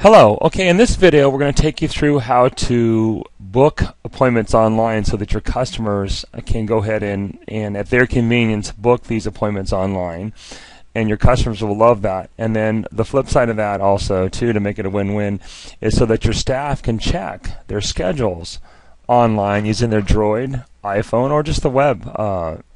Hello. Okay, in this video we're going to take you through how to book appointments online so that your customers can go ahead and at their convenience book these appointments online, and your customers will love that. And then the flip side of that also too, to make it a win-win, is so that your staff can check their schedules online using their Droid, iPhone, or just the web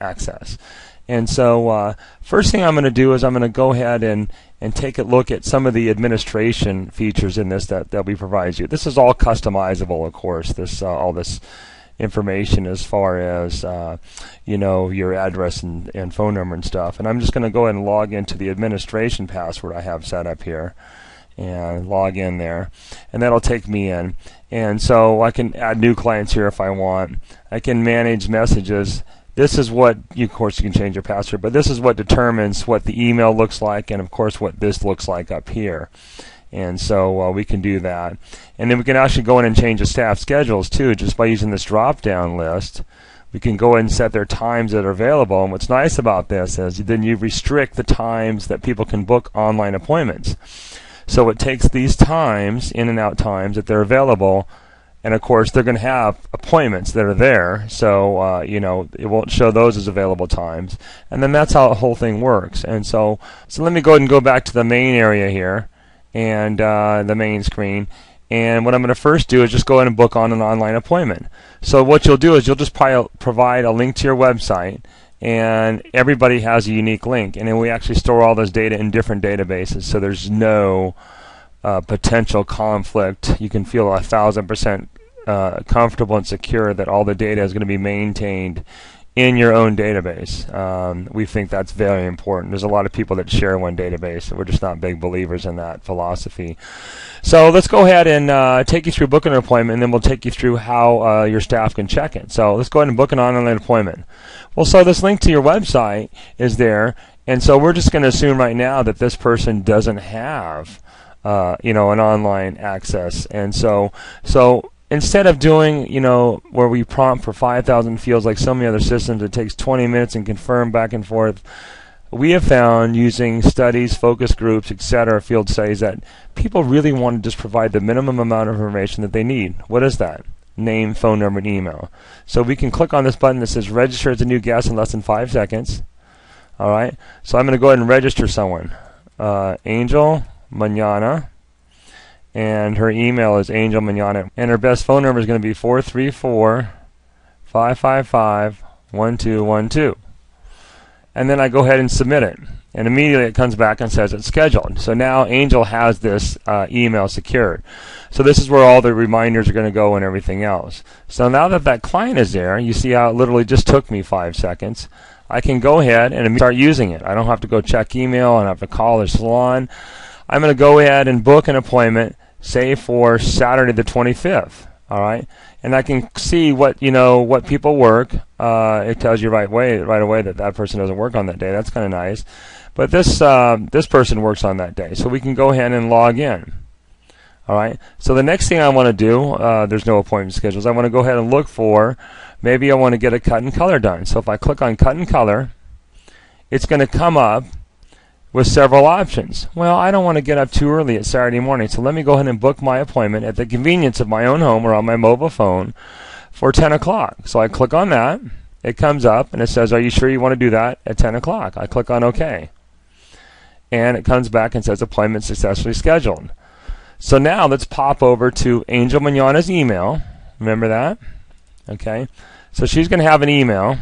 access. And so first thing I'm going to do is I'm going to go ahead and take a look at some of the administration features in this that we provide you. This is all customizable, of course, this all this information as far as your address and phone number and stuff. And I'm just going to go ahead and log into the administration password I have set up here and log in there, and that'll take me in. And so I can add new clients here if I want. I can manage messages. This is what, of course, you can change your password, but this is what determines what the email looks like, and of course what this looks like up here. And so we can do that. And then we can actually go in and change the staff schedules too, just by using this drop-down list. We can go in and set their times that are available, and what's nice about this is then you restrict the times that people can book online appointments. So it takes these times, in and out times, that they're available, and of course they're going to have appointments that are there, so it won't show those as available times. And then that's how the whole thing works. And so let me go ahead and go back to the main area here, and the main screen. And what I'm going to first do is just go ahead and book on an online appointment. So what you'll do is you'll just provide a link to your website, and everybody has a unique link. And then we actually store all this data in different databases, so there's no potential conflict. You can feel 1,000% comfortable and secure that all the data is going to be maintained in your own database. We think that's very important. There's a lot of people that share one database, and we're just not big believers in that philosophy. So let's go ahead and take you through booking an appointment, and then we'll take you through how your staff can check it. So let's go ahead and book an online appointment. Well, so this link to your website is there, and so we're just going to assume right now that this person doesn't have an online access. And so instead of doing, where we prompt for 5,000 fields like so many other systems, it takes 20 minutes and confirm back and forth. We have found, using studies, focus groups, etc., field studies, that people really want to just provide the minimum amount of information that they need. What is that? Name, phone number, and email. So we can click on this button that says register as a new guest in less than 5 seconds. All right. So I'm going to go ahead and register someone. Angel Manana, and her email is Angel Manana, and her best phone number is going to be 434-555-1212. And then I go ahead and submit it, and immediately it comes back and says it's scheduled. So now Angel has this email secured. So this is where all the reminders are going to go and everything else. So now that client is there, you see how it literally just took me 5 seconds. I can go ahead and start using it. I don't have to go check email. I don't have to call their salon. I'm going to go ahead and book an appointment, say for Saturday the 25th. All right, and I can see what people work. It tells you right away that person doesn't work on that day. That's kind of nice. But this person works on that day, so we can go ahead and log in. All right. So the next thing I want to do, there's no appointment schedules. I want to go ahead and look for, maybe I want to get a cut and color done. So if I click on cut and color, it's going to come up with several options. Well, I don't want to get up too early at Saturday morning, so let me go ahead and book my appointment at the convenience of my own home or on my mobile phone for 10 o'clock. So I click on that. It comes up and it says, are you sure you want to do that at 10 o'clock? I click on OK. And it comes back and says appointment successfully scheduled. So now let's pop over to Angel Manana's email. Remember that? Okay. So she's going to have an email,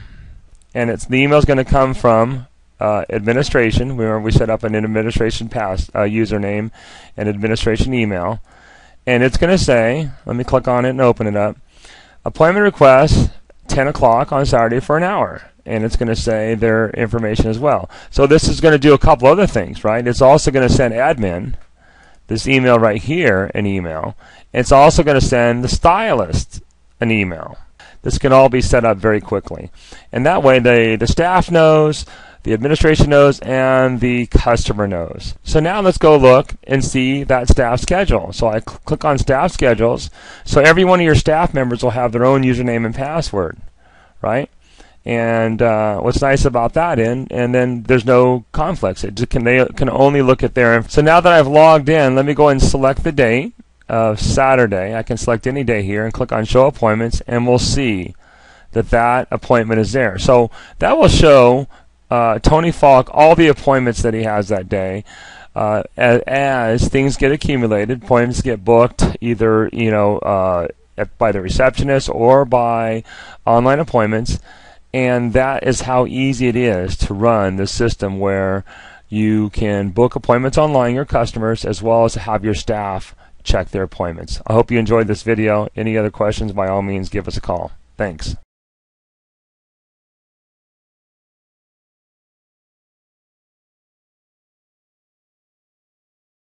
and the email is going to come from administration. Remember, we set up an administration username and administration email, and it's going to say, let me click on it and open it up, appointment request 10 o'clock on Saturday for an hour, and it's going to say their information as well. So this is going to do a couple other things, right? It's also going to send admin this email right here an email. It's also going to send the stylist an email. This can all be set up very quickly, and that way the staff knows, the administration knows, and the customer knows. So now let's go look and see that staff schedule. So I click on staff schedules. So every one of your staff members will have their own username and password, right? And what's nice about that and then there's no conflicts. They can only look at their. So now that I've logged in, let me go and select the date of Saturday. I can select any day here and click on Show Appointments, and we'll see that appointment is there. So that will show Tony Falk all the appointments that he has that day. As things get accumulated, appointments get booked either by the receptionist or by online appointments. And that is how easy it is to run the system where you can book appointments online, your customers, as well as have your staff check their appointments. I hope you enjoyed this video. Any other questions, by all means, give us a call. Thanks.